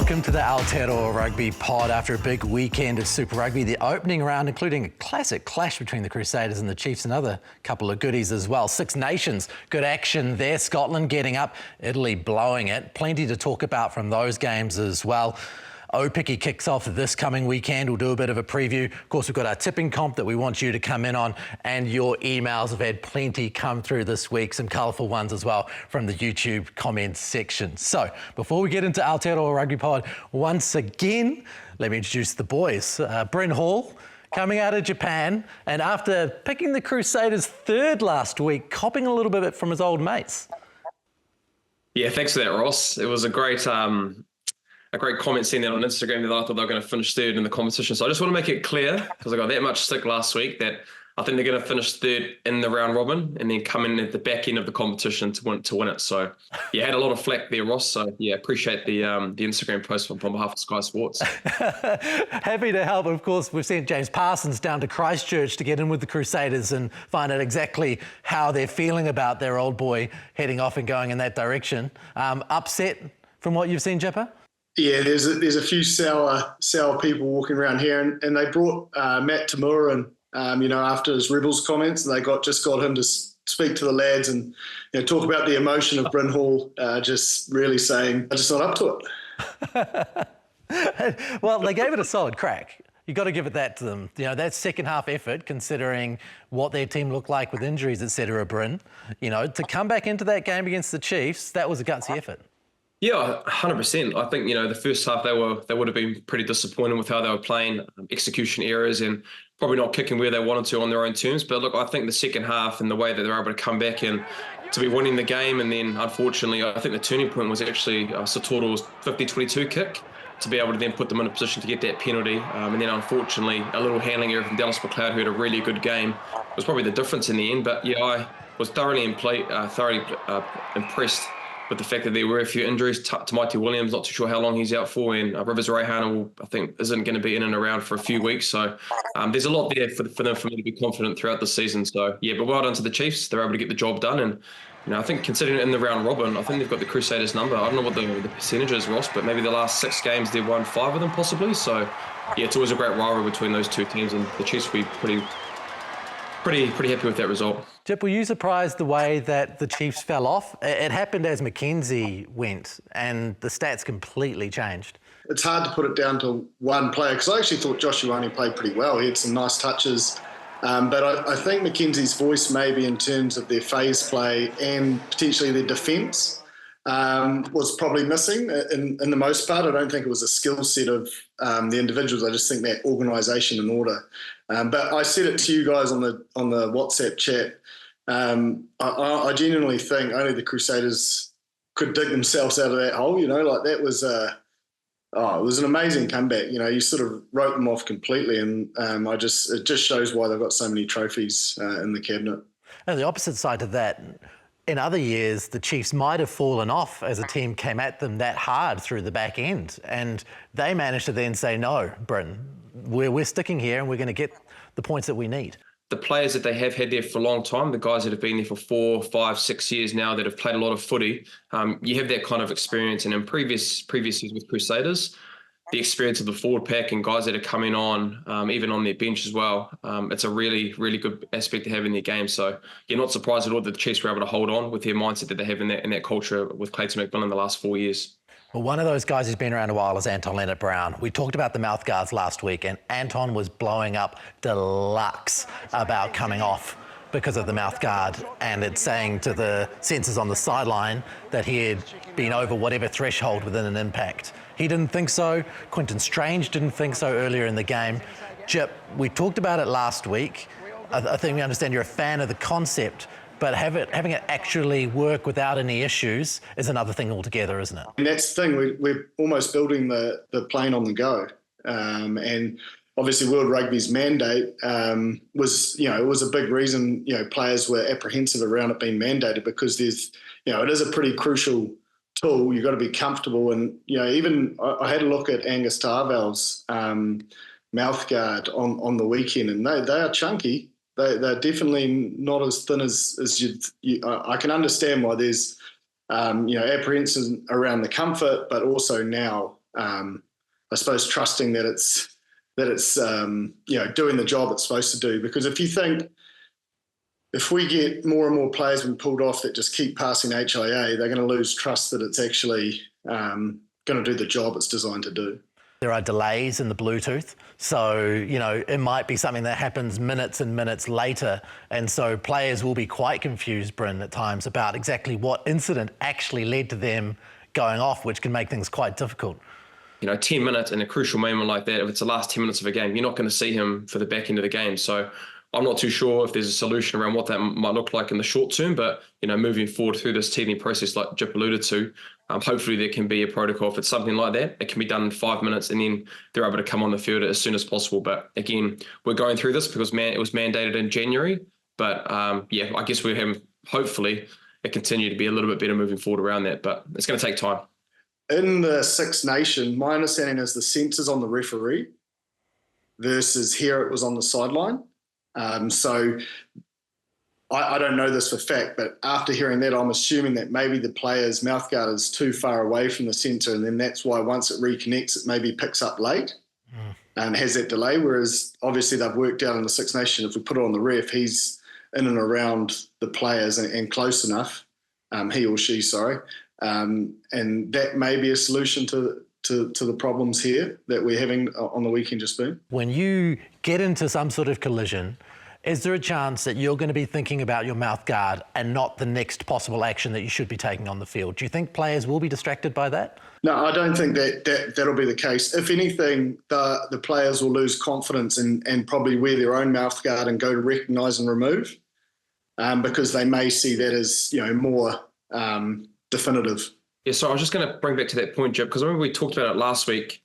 Welcome to the Aotearoa Rugby Pod. After a big weekend of Super Rugby, the opening round, including a classic clash between the Crusaders and the Chiefs, another couple of goodies as well. Six Nations, good action there. Scotland getting up, Italy blowing it. Plenty to talk about from those games as well. Aupiki kicks off this coming weekend. We'll do a bit of a preview. Of course, we've got our tipping comp that we want you to come in on, and your emails have had plenty come through this week, some colourful ones as well from the YouTube comments section. So before we get into Aotearoa Rugby Pod, once again, let me introduce the boys. Bryn Hall, coming out of Japan, and after picking the Crusaders third last week, copping a little bit from his old mates. Yeah, thanks for that, Ross. It was a great comment seeing that on Instagram that I thought they were going to finish third in the competition. So I just want to make it clear, because I got that much stick last week, that I think they're going to finish third in the round robin and then come in at the back end of the competition to win it. So yeah, had a lot of flack there, Ross. So yeah, appreciate the Instagram post on behalf of Sky Sports. Happy to help. Of course, we've sent James Parsons down to Christchurch to get in with the Crusaders and find out exactly how they're feeling about their old boy heading off and going in that direction. Upset from what you've seen, Jipper? Yeah, there's a few sour people walking around here, and they brought Matt Tamura in, after his Rebels comments, and they just got him to speak to the lads and talk about the emotion of Bryn Hall, just really saying, I'm just not up to it. Well, they gave it a solid crack. You got to give it that to them. That second half effort, considering what their team looked like with injuries, etc. Bryn, to come back into that game against the Chiefs, that was a gutsy effort. Yeah, 100%. I think, the first half they would have been pretty disappointed with how they were playing, execution errors and probably not kicking where they wanted to on their own terms. But look, I think the second half and the way that they're able to come back and to be winning the game, and then unfortunately, I think the turning point was actually Satoro's 50-22 kick to be able to then put them in a position to get that penalty. And then unfortunately, a little handling error from Dallas McLeod, who had a really good game, was probably the difference in the end. But yeah, I was thoroughly impressed with the fact that there were a few injuries. Tamaiti Williams, not too sure how long he's out for, and Rivers Reihana, I think, isn't going to be in and around for a few weeks. So there's a lot there for me to be confident throughout the season. So yeah, but well done to the Chiefs. They're able to get the job done. And I think considering in the round robin, I think they've got the Crusaders number. I don't know what the percentage is, Ross, but maybe the last 6 games they've won 5 of them possibly. So yeah, it's always a great rivalry between those two teams, and the Chiefs will be pretty happy with that result. Jip, were you surprised the way that the Chiefs fell off? It happened as Mackenzie went, and the stats completely changed. It's hard to put it down to one player, because I actually thought Josh Ioane played pretty well. He had some nice touches. But I think Mackenzie's voice, maybe in terms of their phase play and potentially their defence, was probably missing in the most part. I don't think it was a skill set of the individuals. I just think that organisation and order. But I said it to you guys on the WhatsApp chat. I genuinely think only the Crusaders could dig themselves out of that hole. That was it was an amazing comeback. You sort of wrote them off completely, and it just shows why they've got so many trophies in the cabinet. And the opposite side to that, in other years, the Chiefs might have fallen off as a team came at them that hard through the back end, and they managed to then say, no, Bryn, we're sticking here and we're going to get the points that we need. The players that they have had there for a long time, the guys that have been there for 4, 5, 6 years now that have played a lot of footy, you have that kind of experience. And in previous years with Crusaders, the experience of the forward pack and guys that are coming on, even on their bench as well, it's a really, really good aspect to have in their game. So you're not surprised at all that the Chiefs were able to hold on with their mindset that they have in that culture with Clayton McMillan the last 4 years. Well, one of those guys who's been around a while is Anton Leonard-Brown. We talked about the mouth guards last week, and Anton was blowing up deluxe about coming off because of the mouth guard, and it's saying to the censors on the sideline that he had been over whatever threshold within an impact. He didn't think so. Quinton Strange didn't think so earlier in the game. Jip, we talked about it last week. I think we understand you're a fan of the concept, but having it actually work without any issues is another thing altogether, isn't it? And that's the thing, we're almost building the plane on the go. And obviously World Rugby's mandate was, it was a big reason, players were apprehensive around it being mandated, because there's, it is a pretty crucial tool. You've got to be comfortable. And, even I had a look at Angus Tarvell's mouth guard on the weekend, and they are chunky. They're definitely not as thin as you. I can understand why there's, apprehension around the comfort, but also now I suppose, trusting that it's doing the job it's supposed to do. Because if we get more and more players being pulled off that just keep passing HIA, they're going to lose trust that it's actually going to do the job it's designed to do. There are delays in the Bluetooth, so, it might be something that happens minutes and minutes later, and so players will be quite confused, Bryn, at times about exactly what incident actually led to them going off, which can make things quite difficult. 10 minutes in a crucial moment like that, if it's the last 10 minutes of a game, you're not going to see him for the back end of the game. So I'm not too sure if there's a solution around what that might look like in the short term, but, moving forward through this teething process, like Jip alluded to, hopefully there can be a protocol. If it's something like that, it can be done in 5 minutes and then they're able to come on the field as soon as possible. But again, we're going through this because it was mandated in January. But I guess we have, hopefully, it continue to be a little bit better moving forward around that, but it's going to take time. In the Six Nation, my understanding is the sensor's on the referee versus here it was on the sideline. So I don't know this for fact, but after hearing that, I'm assuming that maybe the player's mouthguard is too far away from the sensor, and then that's why once it reconnects, it maybe picks up late and has that delay, whereas obviously they've worked out in the Six Nation, if we put it on the ref, he's in and around the players and close enough, he or she, sorry, and that may be a solution to the problems here that we're having on the weekend just been. When you get into some sort of collision, is there a chance that you're going to be thinking about your mouth guard and not the next possible action that you should be taking on the field? Do you think players will be distracted by that? No, I don't think that'll be the case. If anything, the players will lose confidence and probably wear their own mouth guard and go to recognise and remove, because they may see that as more definitive. Yeah, so I was just going to bring back to that point, Jip, because I remember we talked about it last week,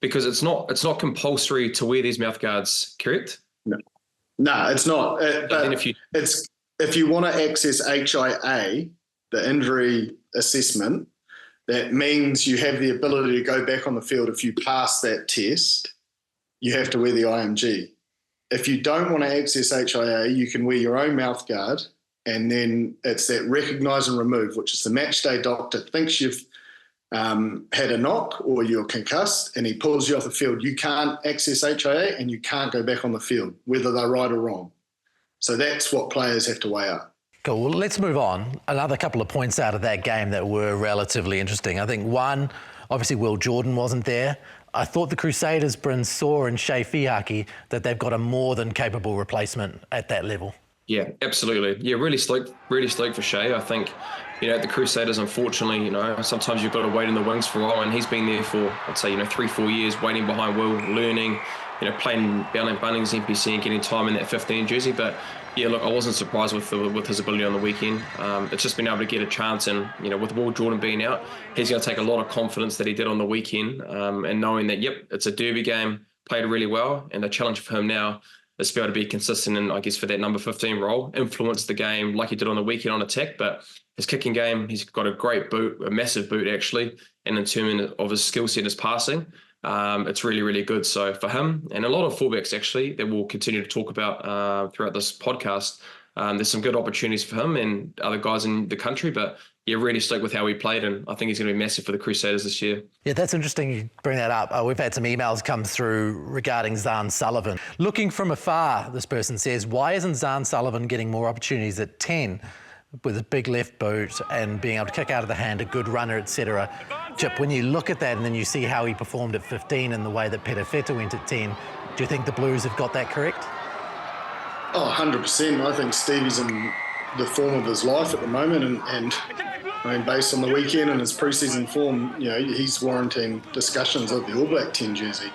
because it's not compulsory to wear these mouth guards, correct? No, it's not. But if you want to access HIA, the injury assessment, that means you have the ability to go back on the field. If you pass that test, you have to wear the IMG. If you don't want to access HIA, you can wear your own mouth guard, and then it's that recognise and remove, which is the match day doctor thinks you've had a knock or you're concussed and he pulls you off the field. You can't access HIA and you can't go back on the field, whether they're right or wrong. So that's what players have to weigh up. Cool. Well, let's move on. Another couple of points out of that game that were relatively interesting. I think one, obviously Will Jordan wasn't there. I thought the Crusaders, Bryn, saw in Shay Faki that they've got a more than capable replacement at that level. Yeah, absolutely. Yeah, really stoked for Shay. I think, the Crusaders, unfortunately, sometimes you've got to wait in the wings for a while, and he's been there for, I'd say, 3-4 years, waiting behind Will, learning, playing Bunnings, NPC and getting time in that 15 jersey. But yeah, look, I wasn't surprised with his ability on the weekend. It's just been able to get a chance, and with Will Jordan being out, he's going to take a lot of confidence that he did on the weekend, and knowing that, it's a derby game, played really well, and the challenge for him now is to be able to be consistent and, I guess, for that number 15 role, influence the game like he did on the weekend on attack. But his kicking game, he's got a great boot, a massive boot actually, and in terms of his skill set, his passing, it's really, really good. So for him, and a lot of fullbacks actually that we'll continue to talk about throughout this podcast, there's some good opportunities for him and other guys in the country. But yeah, really stoked with how he played, and I think he's going to be massive for the Crusaders this year. Yeah, that's interesting you bring that up. We've had some emails come through regarding Zan Sullivan. Looking from afar, this person says, why isn't Zan Sullivan getting more opportunities at 10 with a big left boot and being able to kick out of the hand, a good runner, etc.? Chip, when you look at that and then you see how he performed at 15 and the way that Perofeta went at 10, do you think the Blues have got that correct? Oh, 100%. I think Stevie's in the form of his life at the moment, and I mean, based on the weekend and his pre-season form, he's warranting discussions of the All Black 10 jersey.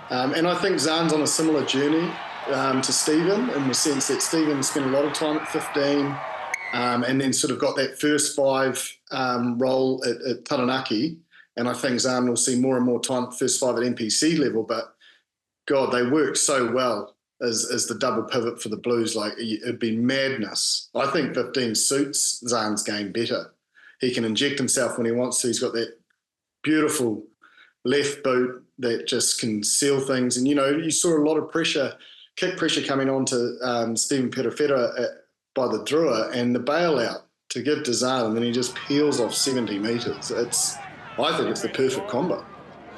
And I think Zan's on a similar journey to Stephen, in the sense that Stephen spent a lot of time at 15 and then sort of got that first 5 role at Taranaki. And I think Zan will see more and more time at first 5 at NPC level. But, God, they work so well as the double pivot for the Blues. Like, it'd be madness. I think 15 suits Zan's game better. He can inject himself when he wants to. He's got that beautiful left boot that just can seal things. And, you saw a lot of kick pressure coming on to Stephen Perofeta by the Drua, and the bailout to give to Zan, and then he just peels off 70 metres. I think it's the perfect combo.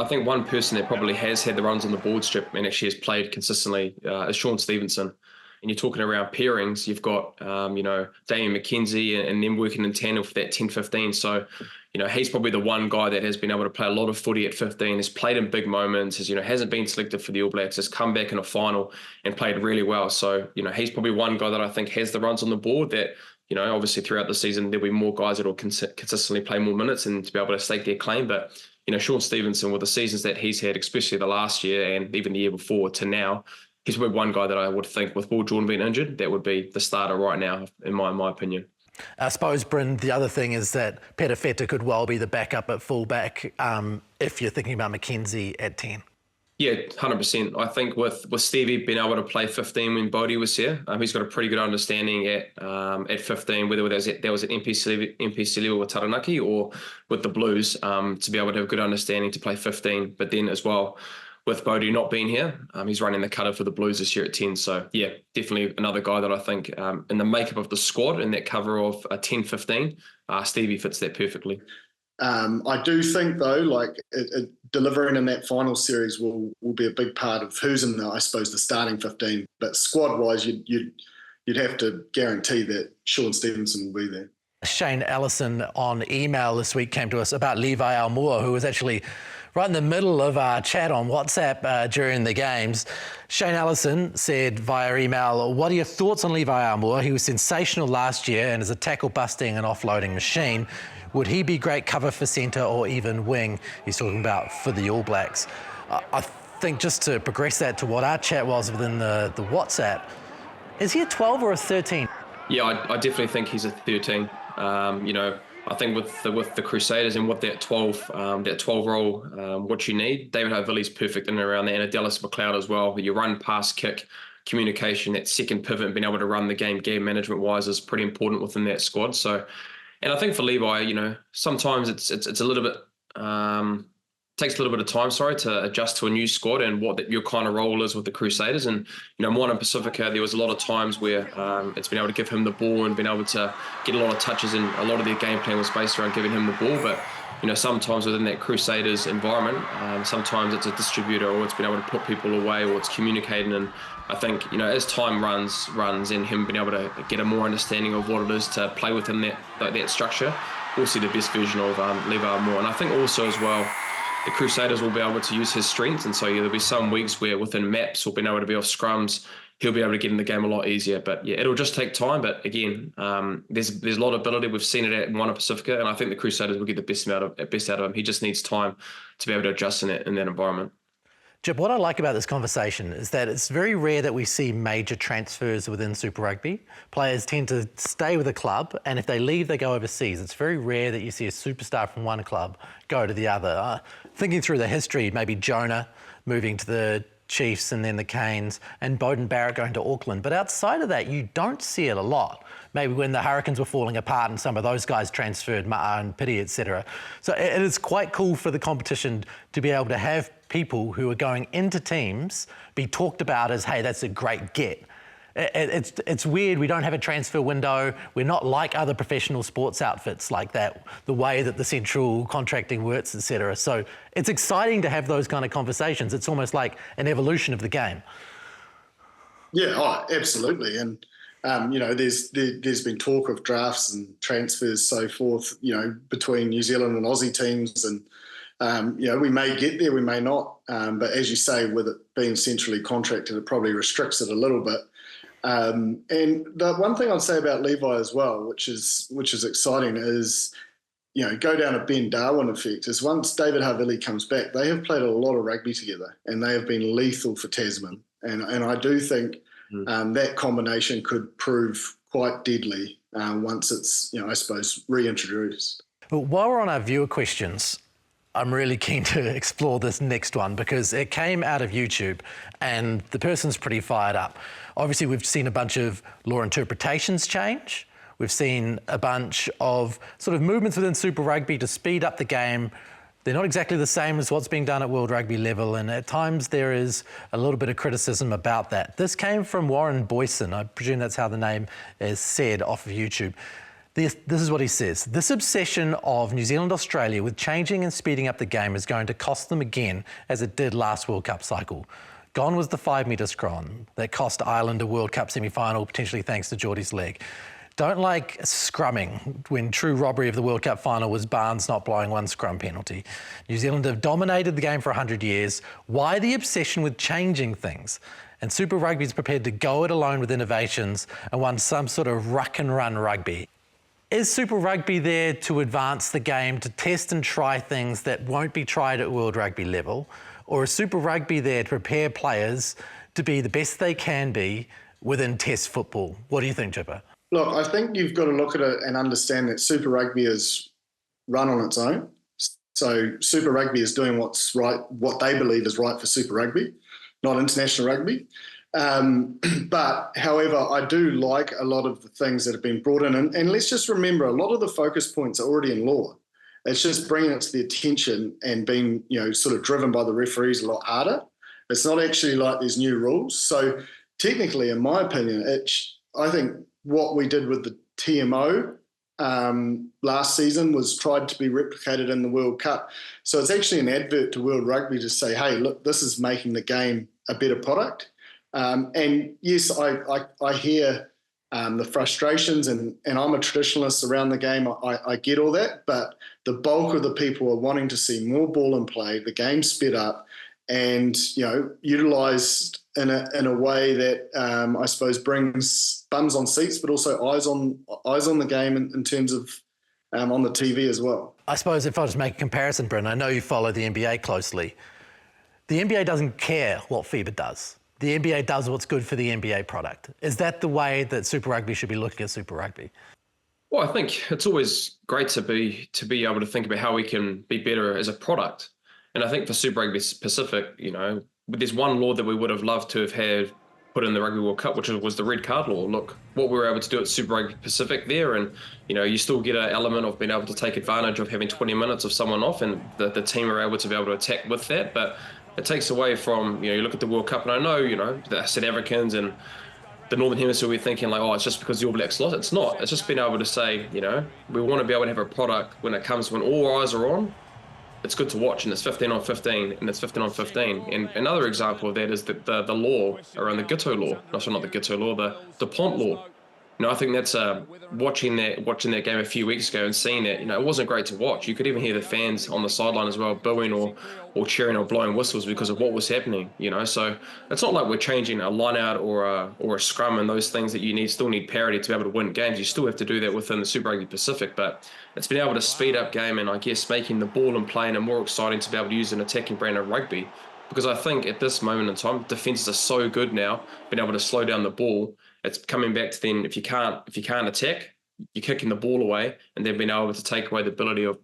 I think one person that probably has had the runs on the board strip and actually has played consistently is Sean Stevenson. And you're talking around pairings, you've got, Damian McKenzie and them working in tandem for that 10-15. So, he's probably the one guy that has been able to play a lot of footy at 15, has played in big moments, hasn't been selected for the All Blacks, has come back in a final and played really well. So, he's probably one guy that I think has the runs on the board that, obviously throughout the season, there'll be more guys that will consistently play more minutes and to be able to stake their claim. But, Sean Stevenson, with the seasons that he's had, especially the last year and even the year before to now, he's probably one guy that I would think, with Will Jordan being injured, that would be the starter right now, in my opinion. I suppose, Bryn, the other thing is that Peter Feta could well be the backup at fullback if you're thinking about McKenzie at 10. Yeah, 100%. I think with Stevie being able to play 15 when Bodie was here, he's got a pretty good understanding at 15, whether that was at NPC level with Taranaki or with the Blues, to be able to have a good understanding to play 15. But then as well, with Bodie not being here, he's running the cutter for the Blues this year at 10. So, yeah, definitely another guy that I think in the makeup of the squad, in that cover of a 10-15, Stevie fits that perfectly. I do think, though, delivering in that final series will be a big part of who's in the starting 15. But squad-wise, you'd have to guarantee that Sean Stevenson will be there. Shane Allison on email this week came to us about Levi Aumua, who was actually right in the middle of our chat on WhatsApp during the games. Shane Allison said via email, "What are your thoughts on Levi Aumua? He was sensational last year and is a tackle-busting and offloading machine. Would he be great cover for centre or even wing?" He's talking about for the All Blacks. I think just to progress that to what our chat was within the WhatsApp, is he a 12 or a 13? Yeah, I definitely think he's a 13. I think with the Crusaders and with that 12 role, what you need, David Havili's perfect in and around there, and Dallas McLeod as well. But you run, pass, kick, communication, that second pivot, and being able to run the game management wise is pretty important within that squad. So, and I think for Levi, sometimes it's a little bit takes a little bit of time, to adjust to a new squad and what your kind of role is with the Crusaders. And, Moana Pacifica, there was a lot of times where it's been able to give him the ball and been able to get a lot of touches, and a lot of their game plan was based around giving him the ball. But, sometimes within that Crusaders environment, sometimes it's a distributor, or it's been able to put people away, or it's communicating. And I think, as time runs and him being able to get a more understanding of what it is to play within that structure, we'll see the best version of Levi Aumua. And I think also as well, the Crusaders will be able to use his strengths. And so there'll be some weeks where within maps or being able to be off scrums, he'll be able to get in the game a lot easier. But yeah, it'll just take time. But again, there's a lot of ability. We've seen it at Moana Pacifica, and I think the Crusaders will get the best out of him. He just needs time to be able to adjust in that environment. Jib, what I like about this conversation is that it's very rare that we see major transfers within Super Rugby. Players tend to stay with a club, and if they leave, they go overseas. It's very rare that you see a superstar from one club go to the other. Thinking through the history, maybe Jonah moving to the Chiefs and then the Canes, and Beauden Barrett going to Auckland. But outside of that, you don't see it a lot. Maybe when the Hurricanes were falling apart and some of those guys transferred, Ma'a and Pity, etc. So it is quite cool for the competition to be able to have people who are going into teams be talked about as, hey, that's a great get. It's weird. We don't have a transfer window. We're not like other professional sports outfits like that, the way that the central contracting works, etc. So it's exciting to have those kind of conversations. It's almost like an evolution of the game. Yeah, absolutely. And, there's been talk of drafts and transfers, so forth, between New Zealand and Aussie teams. And, we may get there, we may not. But as you say, with it being centrally contracted, it probably restricts it a little bit. And the one thing I'd say about Levi as well, which is exciting, is, go down a Ben Darwin effect, is once David Havili comes back, they have played a lot of rugby together and they have been lethal for Tasman. And I do think that combination could prove quite deadly once it's, reintroduced. But while we're on our viewer questions, I'm really keen to explore this next one because it came out of YouTube and the person's pretty fired up. Obviously, we've seen a bunch of law interpretations change. We've seen a bunch of sort of movements within Super Rugby to speed up the game. They're not exactly the same as what's being done at World Rugby level, and at times there is a little bit of criticism about that. This came from Warren Boyson. I presume that's how the name is said off of YouTube. This is what he says. This obsession of New Zealand, Australia with changing and speeding up the game is going to cost them again, as it did last World Cup cycle. Gone was the 5-metre scrum that cost Ireland a World Cup semi-final, potentially thanks to Geordie's leg. Don't like scrumming when true robbery of the World Cup final was Barnes not blowing one scrum penalty. New Zealand have dominated the game for 100 years. Why the obsession with changing things? And Super Rugby is prepared to go it alone with innovations and want some sort of ruck and run rugby. Is Super Rugby there to advance the game, to test and try things that won't be tried at World Rugby level? Or is Super Rugby there to prepare players to be the best they can be within Test football? What do you think, Chipper? Look, I think you've got to look at it and understand that Super Rugby is run on its own. So Super Rugby is doing what's right, what they believe is right for Super Rugby, not international rugby. But however, I do like a lot of the things that have been brought in. And let's just remember, a lot of the focus points are already in law. It's just bringing it to the attention and being, sort of driven by the referees a lot harder. It's not actually like these new rules. So technically, in my opinion, I think what we did with the TMO last season was tried to be replicated in the World Cup. So it's actually an advert to World Rugby to say, hey, look, this is making the game a better product. And yes, I hear the frustrations, and I'm a traditionalist around the game. I get all that, but the bulk of the people are wanting to see more ball in play, the game sped up, and utilised in a way that I suppose brings bums on seats, but also eyes on the game in terms of on the TV as well. I suppose if I just make a comparison, Bryn, I know you follow the NBA closely. The NBA doesn't care what FIBA does. The NBA does what's good for the NBA product. Is that the way that Super Rugby should be looking at Super Rugby? Well, I think it's always great to be able to think about how we can be better as a product. And I think for Super Rugby Pacific, there's one law that we would have loved to have had put in the Rugby World Cup, which was the red card law. Look, what we were able to do at Super Rugby Pacific there, and you still get an element of being able to take advantage of having 20 minutes of someone off, and the team are able to attack with that. But it takes away from, you look at the World Cup, and I know, the South Africans and the Northern Hemisphere, we're thinking like, oh, it's just because the All Blacks lost. It's not. It's just being able to say, we want to be able to have a product when all eyes are on. It's good to watch, and it's 15 on 15, and it's 15 on 15. And another example of that is the law around the Giteau law. No, sorry, not the Giteau law, the Pont law. I think that's watching that game a few weeks ago and seeing that, it wasn't great to watch. You could even hear the fans on the sideline as well booing or cheering or blowing whistles because of what was happening. So it's not like we're changing a line out or a scrum and those things that you still need parity to be able to win games. You still have to do that within the Super Rugby Pacific, but it's been able to speed up game and I guess making the ball and playing it more exciting to be able to use an attacking brand of rugby. Because I think at this moment in time, defenses are so good now, being able to slow down the ball. It's coming back to then if you can't attack, you're kicking the ball away, and then being able to take away the ability of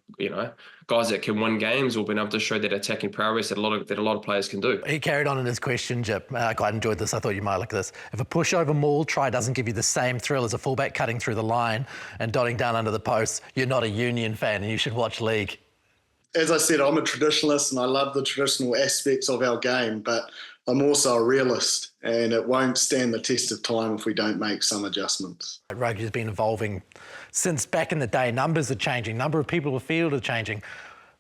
guys that can win games or being able to show that attacking prowess that a lot of players can do. He carried on in his question, Jip. I quite enjoyed this. I thought you might like this. If a pushover maul try doesn't give you the same thrill as a fullback cutting through the line and dotting down under the post, you're not a Union fan and you should watch league. As I said, I'm a traditionalist and I love the traditional aspects of our game, but I'm also a realist, and it won't stand the test of time if we don't make some adjustments. Rugby has been evolving since back in the day. Numbers are changing. Number of people in the field are changing.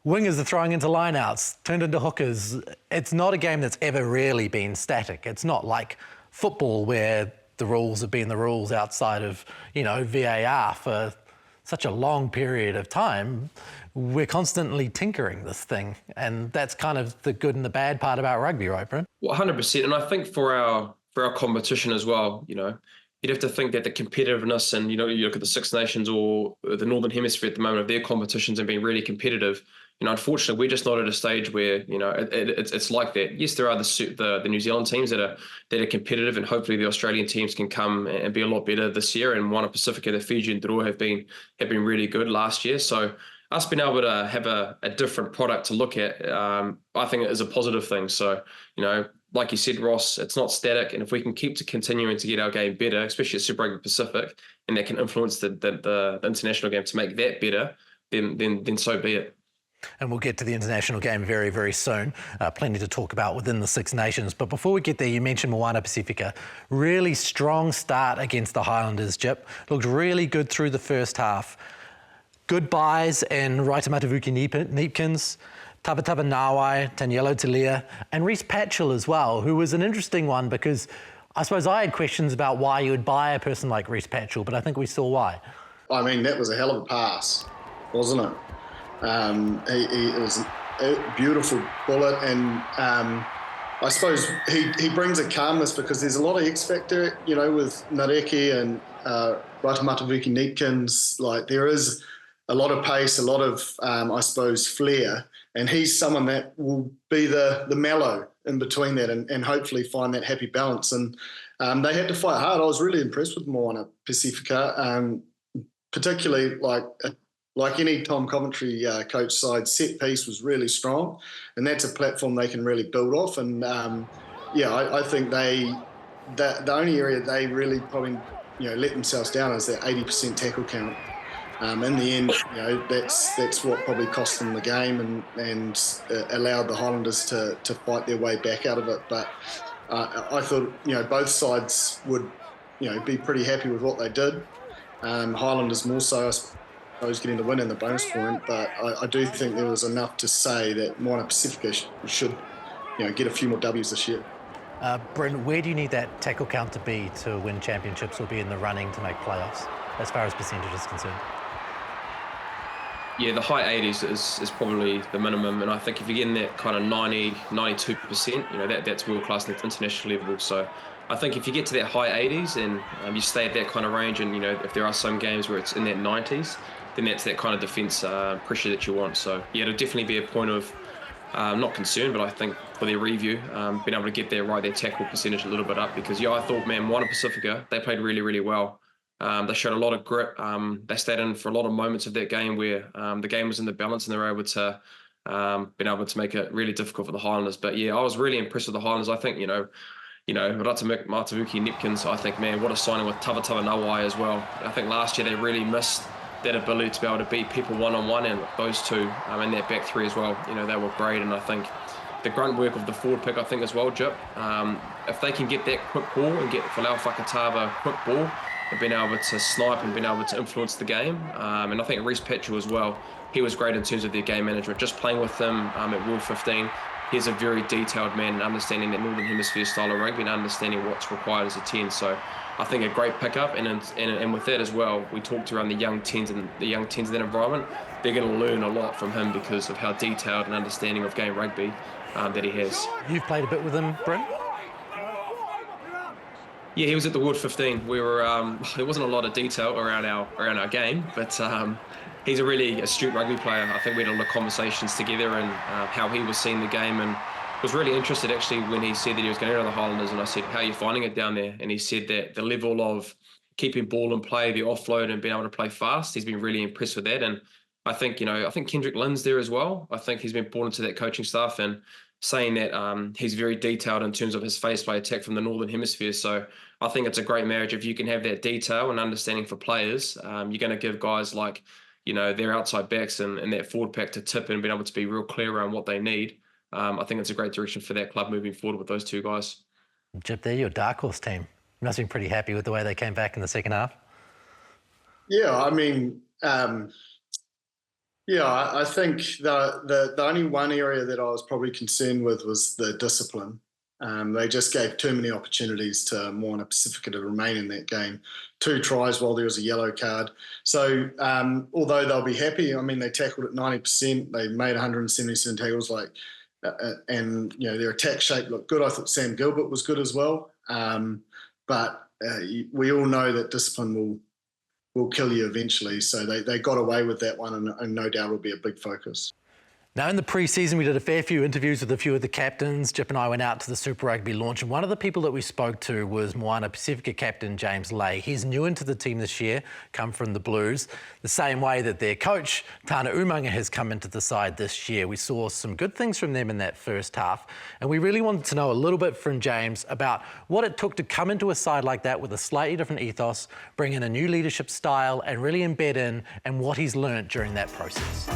Wingers are throwing into lineouts, turned into hookers. It's not a game that's ever really been static. It's not like football where the rules have been the rules outside of, VAR for such a long period of time. We're constantly tinkering this thing, and that's kind of the good and the bad part about rugby, right, Bryn? Well, 100%, and I think for our competition as well, you'd have to think that the competitiveness, and you look at the Six Nations or the Northern Hemisphere at the moment of their competitions and being really competitive. Unfortunately, we're just not at a stage where it's like that. Yes, there are the New Zealand teams that are competitive, and hopefully the Australian teams can come and be a lot better this year. And Moana Pacifica, the Fiji and Drua have been really good last year. So us being able to have a different product to look at, I think it is a positive thing. So, like you said, Ross, it's not static. And if we can keep continuing to get our game better, especially at Super Rugby Pacific, and that can influence the international game to make that better, then so be it. And we'll get to the international game very, very soon. Plenty to talk about within the Six Nations. But before we get there, you mentioned Moana Pacifica. Really strong start against the Highlanders, Jip. Looked really good through the first half. Good buys in Raitamavuki Neepkins, Tabataba Nawai, Tanielo Talia, and Reece Patchell as well, who was an interesting one because I suppose I had questions about why you would buy a person like Reece Patchell, but I think we saw why. I mean, that was a hell of a pass, wasn't it? It was a beautiful bullet, and I suppose he brings a calmness because there's a lot of X factor, you know, with Nareki and Raitamavuki Neepkins. Like, there is a lot of pace, a lot of, I suppose, flair, and he's someone that will be the mellow in between that and hopefully find that happy balance. And they had to fight hard. I was really impressed with Moana Pacifica, particularly like any Tom Coventry coach side, set piece was really strong, and that's a platform they can really build off. And I think the only area they really probably let themselves down is that 80% tackle count. In the end, that's what probably cost them the game and allowed the Highlanders to fight their way back out of it. But I thought both sides would be pretty happy with what they did. Highlanders more so, I suppose, getting the win and the bonus point. But I do think there was enough to say that Moana Pacifica should get a few more W's this year. Bryn, where do you need that tackle count to be to win championships or be in the running to make playoffs, as far as percentage is concerned? Yeah, the high 80s is probably the minimum, and I think if you're getting that kind of 90, 92%, that's world class at international level. So I think if you get to that high 80s and you stay at that kind of range, and if there are some games where it's in that 90s, then that's that kind of defence pressure that you want. So yeah, it'll definitely be a point of not concern, but I think for their review, being able to get their tackle percentage a little bit up, because I thought, man, Moana Pacifica, they played really, really well. They showed a lot of grit. They stayed in for a lot of moments of that game where the game was in the balance and they were able to make it really difficult for the Highlanders. But yeah, I was really impressed with the Highlanders. I think, Raitamavuki Neepkins, I think, man, what a signing with Tabataba Nawai as well. I think last year they really missed that ability to be able to beat people one-on-one, and those two in that back three as well, they were great. And I think the grunt work of the forward pick, I think, as well, Jip, if they can get that quick ball and get Folau Fakatava quick ball, and being able to snipe and being able to influence the game. And I think Reece Patchell as well, he was great in terms of their game management. Just playing with him at World 15, he's a very detailed man in understanding that Northern Hemisphere style of rugby and understanding what's required as a 10. So I think a great pickup. And with that as well, we talked around the young 10s and the young 10s in that environment. They're going to learn a lot from him because of how detailed and understanding of game rugby that he has. You've played a bit with him, Bryn? Yeah, he was at the World 15. We were there wasn't a lot of detail around our game, but he's a really astute rugby player. I think we had a lot of conversations together and how he was seeing the game, and was really interested actually when he said that he was going to the Highlanders, and I said, how are you finding it down there? And he said that the level of keeping ball in play, the offload and being able to play fast, he's been really impressed with that. And I think, I think Kendrick Lynn's there as well. I think he's been brought into that coaching staff and saying that he's very detailed in terms of his face play attack from the Northern Hemisphere. So I think it's a great marriage. If you can have that detail and understanding for players, you're going to give guys like, their outside backs and that forward pack to tip and being able to be real clear around what they need. I think it's a great direction for that club moving forward with those two guys. Jip, they're your dark horse team. You must have been pretty happy with the way they came back in the second half. Yeah, I mean, I think the only one area that I was probably concerned with was the discipline. They just gave too many opportunities to Moana Pacifica to remain in that game. 2 tries while there was a yellow card. So although they'll be happy, I mean, they tackled at 90%. They made 177 tackles, and their attack shape looked good. I thought Sam Gilbert was good as well. But we all know that discipline will kill you eventually. So they got away with that one, and no doubt will be a big focus. Now, in the pre-season, we did a fair few interviews with a few of the captains. Jip and I went out to the Super Rugby launch, and one of the people that we spoke to was Moana Pacifica captain James Lowe. He's new into the team this year, come from the Blues, the same way that their coach, Tana Umanga, has come into the side this year. We saw some good things from them in that first half, and we really wanted to know a little bit from James about what it took to come into a side like that with a slightly different ethos, bring in a new leadership style, and really embed in, and what he's learnt during that process.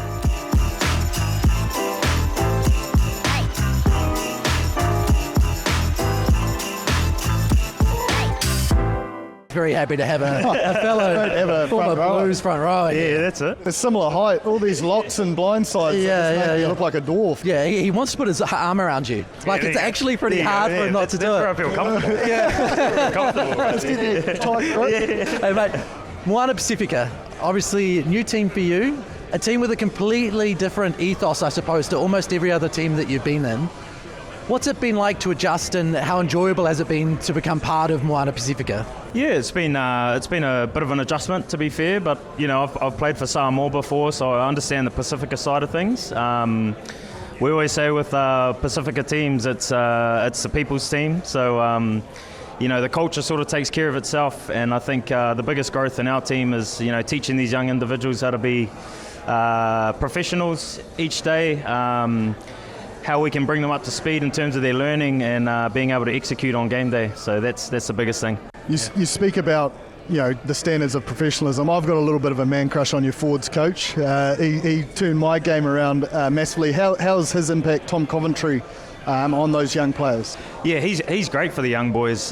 Very happy to have a fellow former Blues front row. Yeah, that's it. A similar height, all these locks and blind sides. You look like a dwarf. Yeah, he wants to put his arm around you. Like, it's actually pretty hard for him not to do it. That's where I feel comfortable. Let's get you tight grip. Hey, mate, Moana Pacifica, obviously new team for you. A team with a completely different ethos, I suppose, to almost every other team that you've been in. What's it been like to adjust, and how enjoyable has it been to become part of Moana Pacifica? Yeah, it's been a bit of an adjustment, to be fair, but I've played for Samoa before, so I understand the Pacifica side of things. We always say with Pacifica teams, it's the people's team, so the culture sort of takes care of itself, and I think the biggest growth in our team is teaching these young individuals how to be professionals each day. How we can bring them up to speed in terms of their learning and being able to execute on game day. So that's the biggest thing. You speak about the standards of professionalism. I've got a little bit of a man crush on your forwards coach. He turned my game around massively. How's his impact, Tom Coventry, on those young players? Yeah, he's great for the young boys.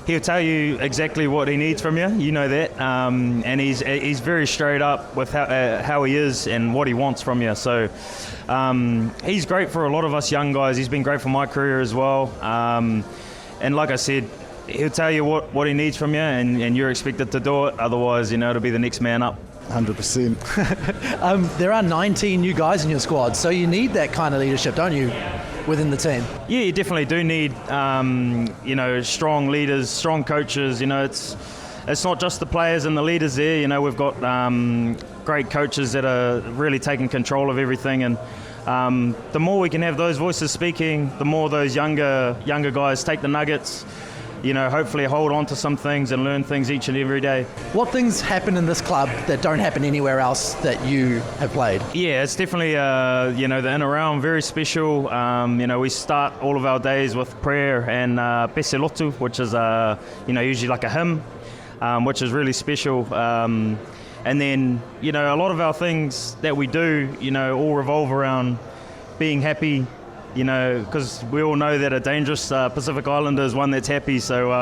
He'll tell you exactly what he needs from you. You know that, and he's very straight up with how he is and what he wants from you. So he's great for a lot of us young guys. He's been great for my career as well. And like I said, he'll tell you what he needs from you, and you're expected to do it. Otherwise, it'll be the next man up. 100%. There are 19 new guys in your squad, so you need that kind of leadership, don't you, within the team? Yeah, you definitely do need, strong leaders, strong coaches. It's not just the players and the leaders there. We've got great coaches that are really taking control of everything, and the more we can have those voices speaking, the more those younger guys take the nuggets. Hopefully hold on to some things and learn things each and every day. What things happen in this club that don't happen anywhere else that you have played? Yeah, it's definitely, the inner realm, very special. We start all of our days with prayer and Peselotu, which is, usually like a hymn, which is really special. And then, a lot of our things that we do, all revolve around being happy, because we all know that a dangerous Pacific Islander is one that's happy. So,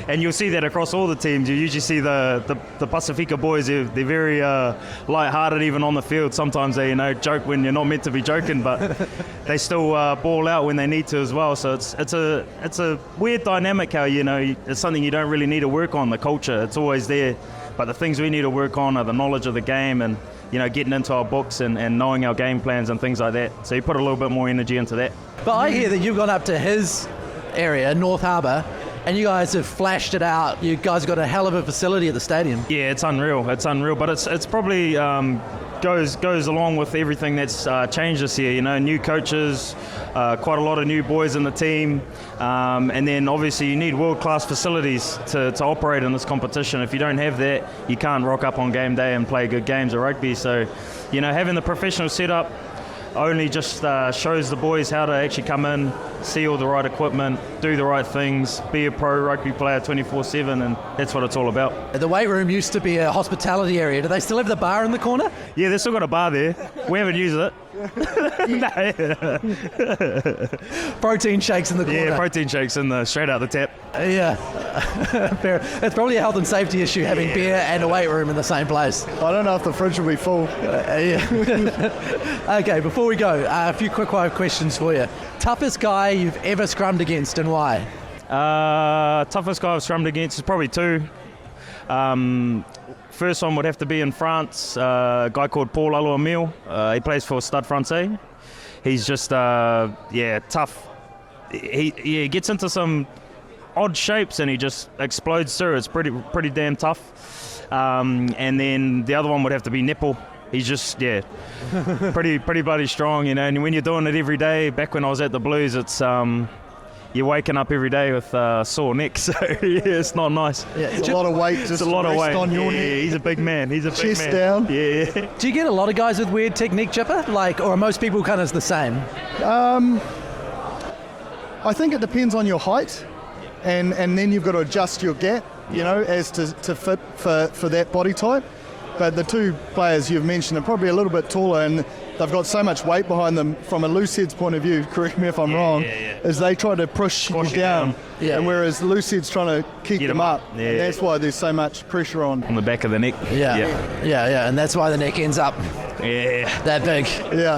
and you'll see that across all the teams. You usually see the Pacifica boys. They're very light-hearted even on the field. Sometimes they joke when you're not meant to be joking, but they still ball out when they need to as well. So it's a weird dynamic how it's something you don't really need to work on. The culture, it's always there, but the things we need to work on are the knowledge of the game and getting into our books and knowing our game plans and things like that. So you put a little bit more energy into that. But I hear that you've gone up to his area, North Harbour, and you guys have flashed it out. You guys got a hell of a facility at the stadium. Yeah, it's unreal. But it's probably goes along with everything that's changed this year. New coaches, quite a lot of new boys in the team, and then obviously you need world-class facilities to operate in this competition. If you don't have that, you can't rock up on game day and play good games of rugby. So, having the professional setup only just shows the boys how to actually come in, see all the right equipment, do the right things, be a pro rugby player 24/7, and that's what it's all about. The weight room used to be a hospitality area. Do they still have the bar in the corner? Yeah, they've still got a bar there. We haven't used it. Protein shakes in the corner. Yeah, protein shakes straight out the tap. Yeah. Fair. It's probably a health and safety issue having beer and a weight room in the same place. I don't know if the fridge will be full. Okay, before we go, a few quick questions for you. Toughest guy you've ever scrummed against and why? Toughest guy I've scrummed against is probably two. First one would have to be in France, a guy called Paul Aloamil. He plays for Stade Francais. He's just, tough. He gets into some odd shapes and he just explodes through. It's pretty damn tough. And then the other one would have to be Nipple. He's just, pretty bloody strong, and when you're doing it every day, back when I was at the Blues, it's... you're waking up every day with sore neck, so it's not nice. Yeah, it's a lot of weight just on your neck. Yeah, he's a big man. He's a chest big man. down. Yeah. Do you get a lot of guys with weird technique, Chipper? Or are most people kind of the same? I think it depends on your height, and then you've got to adjust your gap, as to fit for that body type. But the two players you've mentioned are probably a little bit taller, and they've got so much weight behind them. From a loose head's point of view, correct me if I'm wrong, is they try to push you down. Yeah. And whereas the loose head's trying to keep them up. Yeah. And that's why there's so much pressure on the back of the neck. Yeah, and that's why the neck ends up that big. Yeah,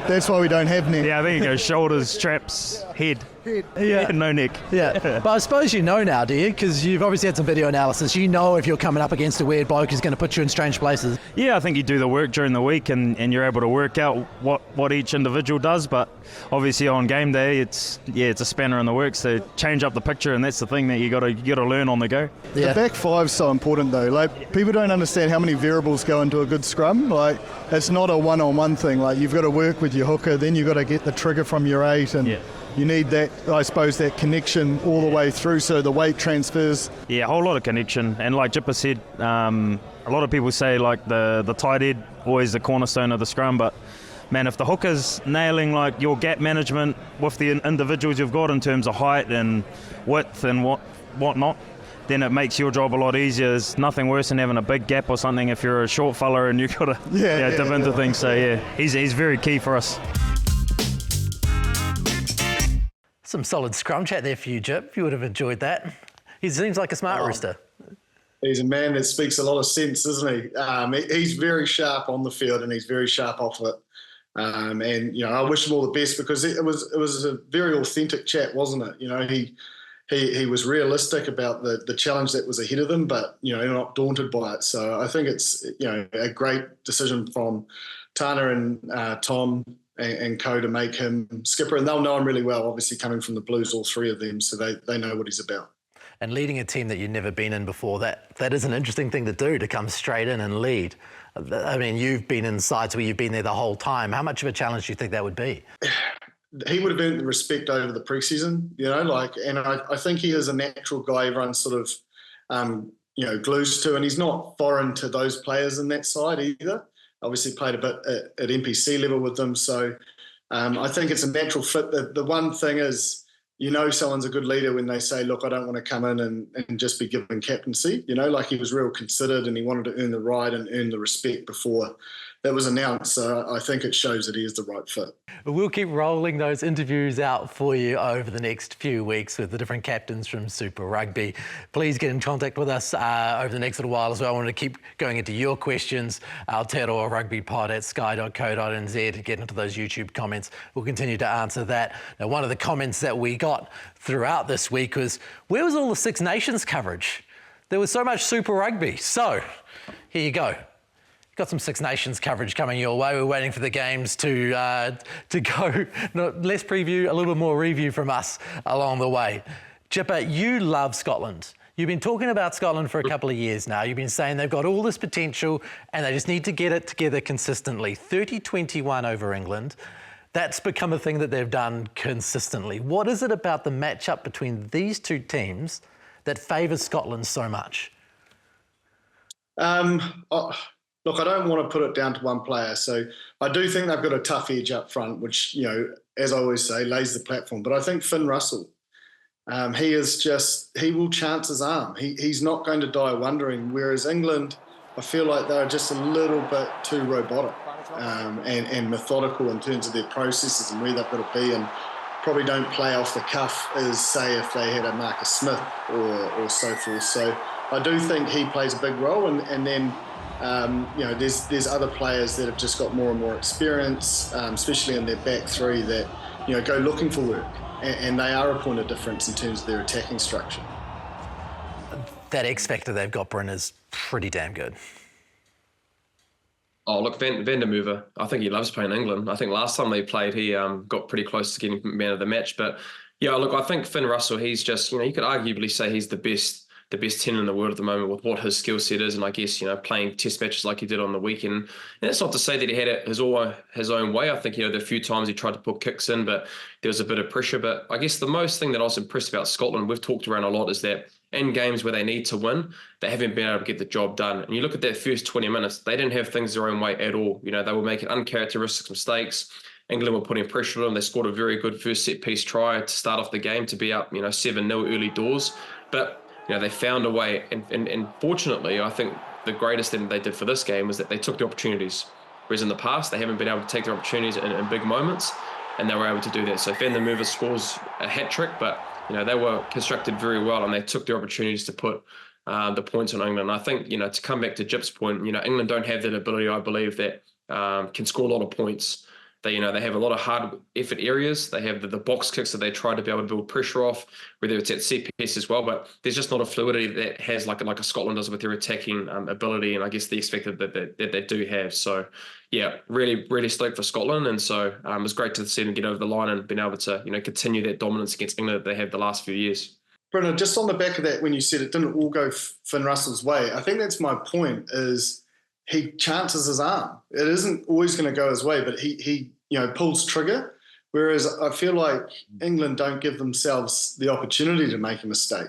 that's why we don't have neck. Yeah, I think it goes shoulders, traps, head. Yeah. No neck. Yeah. But I suppose you know now, do you? Because you've obviously had some video analysis. You know if you're coming up against a weird bloke who's going to put you in strange places. Yeah, I think you do the work during the week and you're able to work out what each individual does. But obviously on game day, it's a spanner in the works to change up the picture, and that's the thing that you got to learn on the go. Yeah. The back five's so important though. Like, people don't understand how many variables go into a good scrum. Like, it's not a one-on-one thing. Like, you've got to work with your hooker, then you've got to get the trigger from your 8, and you need that, I suppose, that connection all the way through so the weight transfers. Yeah, a whole lot of connection. And like Jipper said, a lot of people say like the tight head always the cornerstone of the scrum, but man, if the hooker's nailing like your gap management with the individuals you've got in terms of height and width and whatnot, then it makes your job a lot easier. There's nothing worse than having a big gap or something if you're a short fella and you've got to dip into things. So he's very key for us. Some solid scrum chat there for you, Jip. You would have enjoyed that. He seems like a smart rooster. He's a man that speaks a lot of sense, isn't he? He's very sharp on the field and he's very sharp off it. And I wish him all the best, because it was a very authentic chat, wasn't it? He was realistic about the challenge that was ahead of them, but not daunted by it. So I think it's a great decision from Tana and Tom and co to make him skipper, and they'll know him really well, obviously coming from the Blues, all three of them, so they know what he's about. And leading a team that you've never been in before, that is an interesting thing to do, to come straight in and lead. I mean, you've been in sides where you've been there the whole time. How much of a challenge do you think that would be? He would have earned the respect over the preseason, and I think he is a natural guy everyone sort of, glues to, and he's not foreign to those players in that side either. Obviously played a bit at NPC level with them. So I think it's a natural fit. The one thing is, someone's a good leader when they say, look, I don't want to come in and just be given captaincy. Like, he was real considered and he wanted to earn the right and earn the respect before that was announced. So I think it shows that he is the right fit. We'll keep rolling those interviews out for you over the next few weeks with the different captains from Super Rugby. Please get in contact with us over the next little while as well. I want to keep going into your questions. Aotearoa Rugby Pod at sky.co.nz. Get into those YouTube comments. We'll continue to answer that. Now, one of the comments that we got throughout this week was, where was all the Six Nations coverage? There was so much Super Rugby. So here you go. Got some Six Nations coverage coming your way. We're waiting for the games to go. Less preview, a little bit more review from us along the way. Jipper, you love Scotland. You've been talking about Scotland for a couple of years now. You've been saying they've got all this potential and they just need to get it together consistently. 30-21 over England. That's become a thing that they've done consistently. What is it about the matchup between these two teams that favours Scotland so much? Look, I don't want to put it down to one player. So I do think they've got a tough edge up front, which, as I always say, lays the platform. But I think Finn Russell, he will chance his arm. He's not going to die wondering, whereas England, I feel like they're just a little bit too robotic and methodical in terms of their processes and where they've got to be, and probably don't play off the cuff as, say, if they had a Marcus Smith or so forth. So I do think he plays a big role, and then there's other players that have just got more and more experience, especially in their back three, that go looking for work, and they are a point of difference in terms of their attacking structure. That X factor they've got, Bryn, is pretty damn good. Oh, look, Van der Merwe, I think he loves playing England. I think last time they played, he got pretty close to getting man of the match. But yeah, look, I think Finn Russell, he's just, you could arguably say he's the best 10 in the world at the moment with what his skill set is, and I guess playing test matches like he did on the weekend. And that's not to say that he had it his own way. I think the few times he tried to put kicks in, but there was a bit of pressure. But I guess the most thing that I was impressed about Scotland, we've talked around a lot, is that in games where they need to win, they haven't been able to get the job done. And you look at that first 20 minutes, they didn't have things their own way at all. They were making uncharacteristic mistakes. England were putting pressure on them. They scored a very good first set piece try to start off the game to be up 7-0 early doors. But they found a way, and fortunately, I think the greatest thing they did for this game was that they took the opportunities. whereas in the past they haven't been able to take their opportunities in big moments, and they were able to do that. So Van der Merwe scores a hat trick, but they were constructed very well, and they took their opportunities to put the points on England. I think, to come back to Jip's point, England don't have that ability, I believe, that can score a lot of points. They have a lot of hard effort areas. They have the box kicks that they try to be able to build pressure off, whether it's at set piece as well. But there's just not a fluidity that has like a Scotland does with their attacking ability, and I guess the expected that they do have. So, yeah, really, really stoked for Scotland. And so it was great to see them get over the line and been able to continue that dominance against England that they have the last few years. Brendan, just on the back of that, when you said it didn't all go Finn Russell's way, I think that's my point, is he chances his arm. It isn't always going to go his way, but he pulls trigger, whereas I feel like England don't give themselves the opportunity to make a mistake.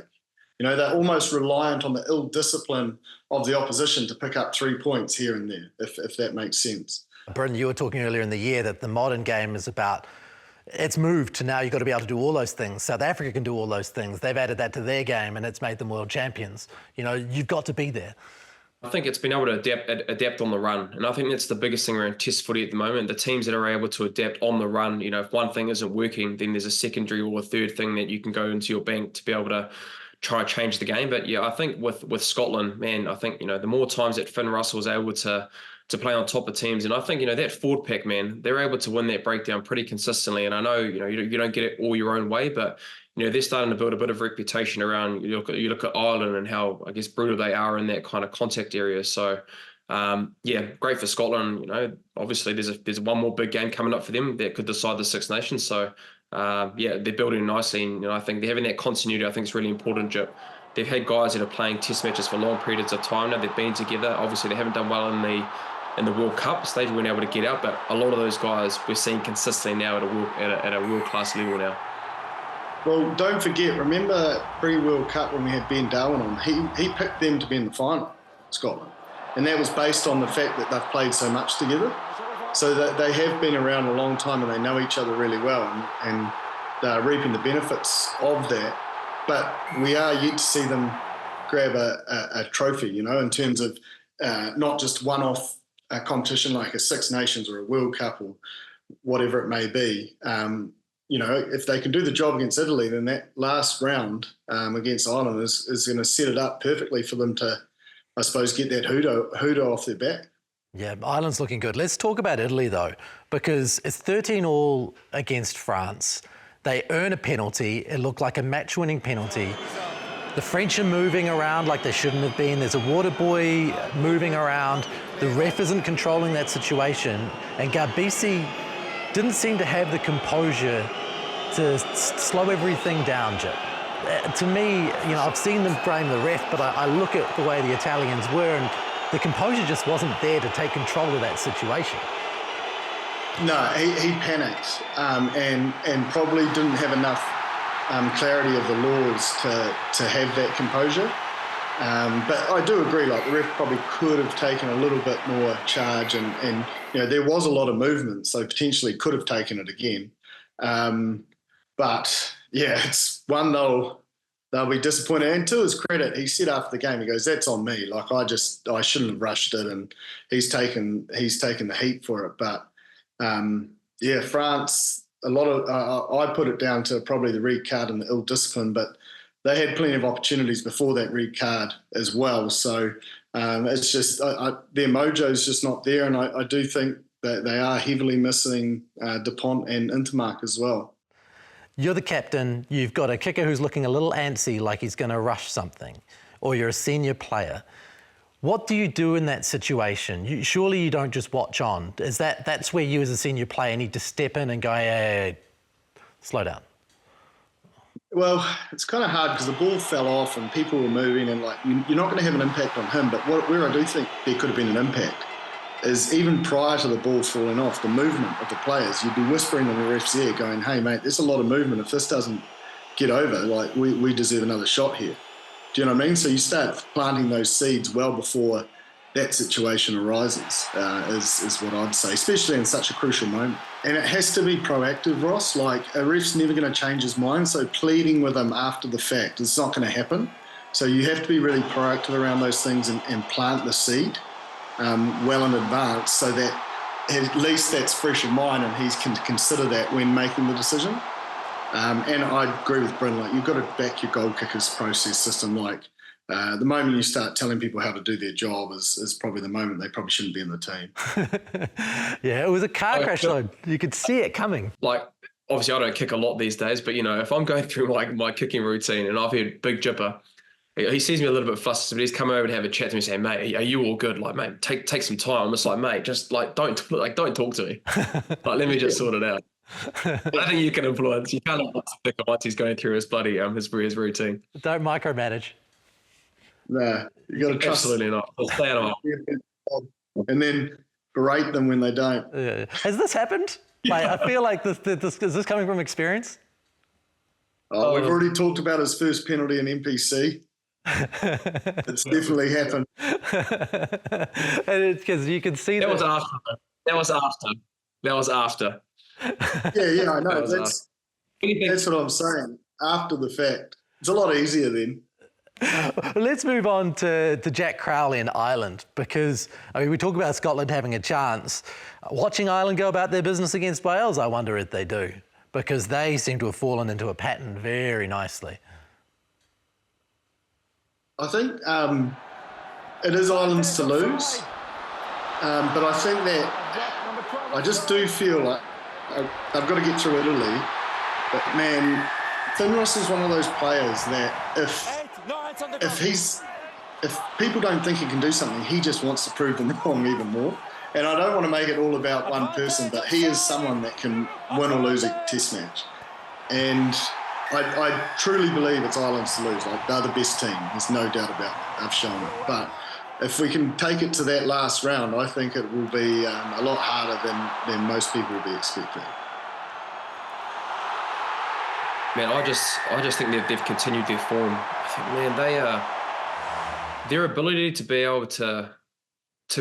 They're almost reliant on the ill discipline of the opposition to pick up 3 points here and there, if that makes sense. Brendan, you were talking earlier in the year that the modern game is about, it's moved to now you've got to be able to do all those things. South Africa can do all those things. They've added that to their game and it's made them world champions. You've got to be there. I think it's been able to adapt on the run. And I think that's the biggest thing around Test footy at the moment. The teams that are able to adapt on the run, if one thing isn't working, then there's a secondary or a third thing that you can go into your bank to be able to try and change the game. But yeah, I think with Scotland, man, I think, the more times that Finn Russell was able to play on top of teams. And I think, that forward pack, man, they're able to win that breakdown pretty consistently. And I know, you don't get it all your own way, but they're starting to build a bit of reputation around. You look at Ireland and how, I guess, brutal they are in that kind of contact area. So, great for Scotland. Obviously there's one more big game coming up for them that could decide the Six Nations. So, they're building nicely. And, I think they're having that continuity. I think it's really important, Jip. They've had guys that are playing Test matches for long periods of time now. They've been together. Obviously, they haven't done well in the World Cup stage. Weren't able to get out, but a lot of those guys we're seeing consistently now at a world-class level now. Well, don't forget, remember pre-World Cup when we had Ben Darwin on, he picked them to be in the final, Scotland. And that was based on the fact that they've played so much together. So that they have been around a long time and they know each other really well, and they're reaping the benefits of that. But we are yet to see them grab a trophy, in terms of not just one-off competition like a Six Nations or a World Cup or whatever it may be. If they can do the job against Italy, then that last round against Ireland is going to set it up perfectly for them to, I suppose, get that hoodoo off their back. Yeah, Ireland's looking good. Let's talk about Italy, though, because it's 13-all against France. They earn a penalty. It looked like a match-winning penalty. The French are moving around like they shouldn't have been. There's a water boy moving around. The ref isn't controlling that situation. And Garbisi didn't seem to have the composure to slow everything down, Jip. To me, I've seen them blame the ref, but I look at the way the Italians were, and the composure just wasn't there to take control of that situation. No, he panicked and probably didn't have enough clarity of the laws to have that composure. But I do agree, the ref probably could have taken a little bit more charge and there was a lot of movement, so potentially could have taken it again. But yeah, it's one they'll be disappointed. And to his credit, he said after the game, he goes, "That's on me. I shouldn't have rushed it," and he's taken the heat for it. But France, a lot of I put it down to probably the red card and the ill discipline, but they had plenty of opportunities before that red card as well. So it's just their mojo's just not there, and I do think that they are heavily missing Dupont and Intermark as well. You're the captain. You've got a kicker who's looking a little antsy, like he's going to rush something, or you're a senior player. What do you do in that situation? Surely you don't just watch on. That's where you as a senior player need to step in and go, hey, slow down? Well, it's kind of hard because the ball fell off and people were moving and you're not going to have an impact on him. But where I do think there could have been an impact is even prior to the ball falling off, the movement of the players. You'd be whispering in the ref's ear going, hey, mate, there's a lot of movement. If this doesn't get over, we deserve another shot here. Do you know what I mean? So you start planting those seeds well before that situation arises, is what I'd say, especially in such a crucial moment. And it has to be proactive, Ross. A ref's never going to change his mind, so pleading with him after the fact is not going to happen. So you have to be really proactive around those things and plant the seed well in advance so that at least that's fresh in mind, and he can consider that when making the decision. And I agree with Bryn, like, you've got to back your goal kickers process system. Like, the moment you start telling people how to do their job is probably the moment they probably shouldn't be in the team. Yeah, it was a car crash though. You could see it coming. Like, obviously I don't kick a lot these days, but, you know, if I'm going through my kicking routine and I've heard Big Jipper, he sees me a little bit flustered, but he's come over to have a chat to me saying, mate, are you all good? Like, mate, take some time. I'm just like, mate, just like, don't talk to me. Like, let me just sort it out. I don't think you can influence. You can't influence the kicker once he's going through his bloody his routine. Don't micromanage. Nah, you got to trust. Absolutely not. I'll stay out of it. And then berate them when they don't. Yeah. Has this happened? Like, I feel like this is this coming from experience? Oh, we've already talked about his first penalty in NPC. It's definitely happened. And it's because you can see that was after. That was after. Yeah, I know. That's what I'm saying. After the fact. It's a lot easier then. Let's move on to Jack Crowley and Ireland, because, I mean, we talk about Scotland having a chance. Watching Ireland go about their business against Wales, I wonder if they do, because they seem to have fallen into a pattern very nicely. I think it is Ireland's to lose, but I think that I just do feel like I've got to get through Italy. But man, Finros is one of those players that if people don't think he can do something, he just wants to prove them wrong even more. And I don't want to make it all about one person, but he is someone that can win or lose a test match. And I truly believe it's Ireland's to lose. Like, they're the best team. There's no doubt about it. I've shown it. But if we can take it to that last round, I think it will be a lot harder than most people will be expecting. Man, I just think they've continued their form. I think, man, their ability to be able to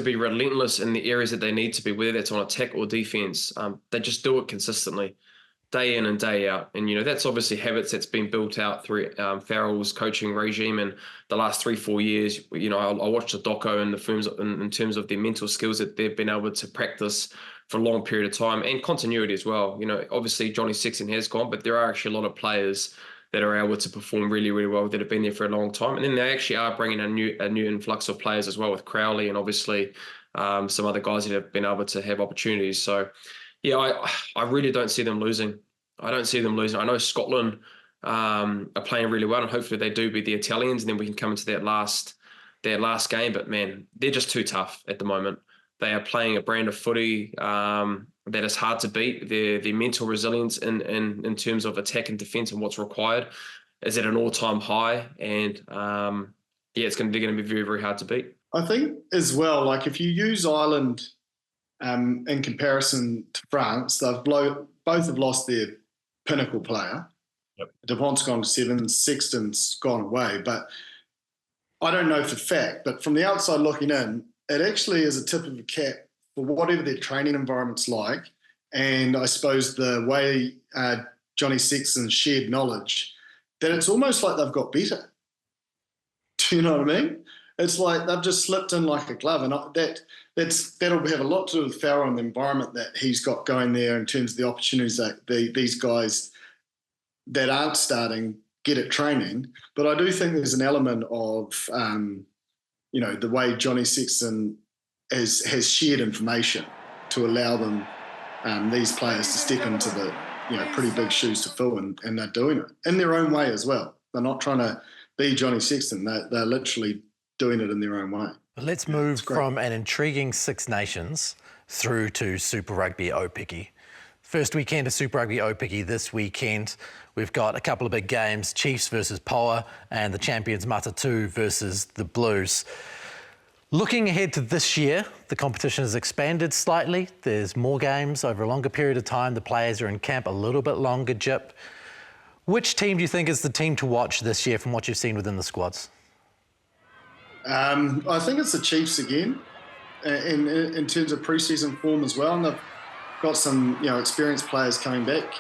be relentless in the areas that they need to be, whether that's on attack or defense, they just do it consistently, day in and day out. And, you know, that's obviously habits that's been built out through Farrell's coaching regime in the last 3-4 years. You know, I watched the doco and the films in terms of their mental skills that they've been able to practice for a long period of time, and continuity as well. You know, obviously Johnny Sexton has gone, but there are actually a lot of players that are able to perform really, really well that have been there for a long time. And then they actually are bringing a new influx of players as well, with Crowley and obviously some other guys that have been able to have opportunities. So, yeah, I really don't see them losing. I don't see them losing. I know Scotland are playing really well, and hopefully they do beat the Italians, and then we can come into that last game. But, man, they're just too tough at the moment. They are playing a brand of footy that is hard to beat. Their mental resilience in terms of attack and defence and what's required is at an all-time high. And, they're going to be very, very hard to beat. I think as well, like, if you use Ireland in comparison to France, both have lost their pinnacle player. Yep. Dupont's gone to 7, Sexton's gone away. But I don't know for fact, but from the outside looking in, it actually is a tip of the cap for whatever their training environment's like, and I suppose the way Johnny Sexton shared knowledge, that it's almost like they've got better. Do you know what I mean? It's like they've just slipped in like a glove, and that'll have a lot to do with Farrell and the environment that he's got going there in terms of the opportunities that these guys that aren't starting get at training. But I do think there's an element of you know, the way Johnny Sexton has shared information to allow them, these players, to step into the, you know, pretty big shoes to fill, and they're doing it in their own way as well. They're not trying to be Johnny Sexton. They're literally doing it in their own way. Let's move from an intriguing Six Nations through to Super Rugby Aupiki. First weekend of Super Rugby Aupiki this weekend. We've got a couple of big games, Chiefs versus Poa and the champions Matatu versus the Blues. Looking ahead to this year, the competition has expanded slightly. There's more games over a longer period of time. The players are in camp a little bit longer, Jip. Which team do you think is the team to watch this year from what you've seen within the squads? I think it's the Chiefs again, in terms of pre-season form as well. And they've got some, you know, experienced players coming back.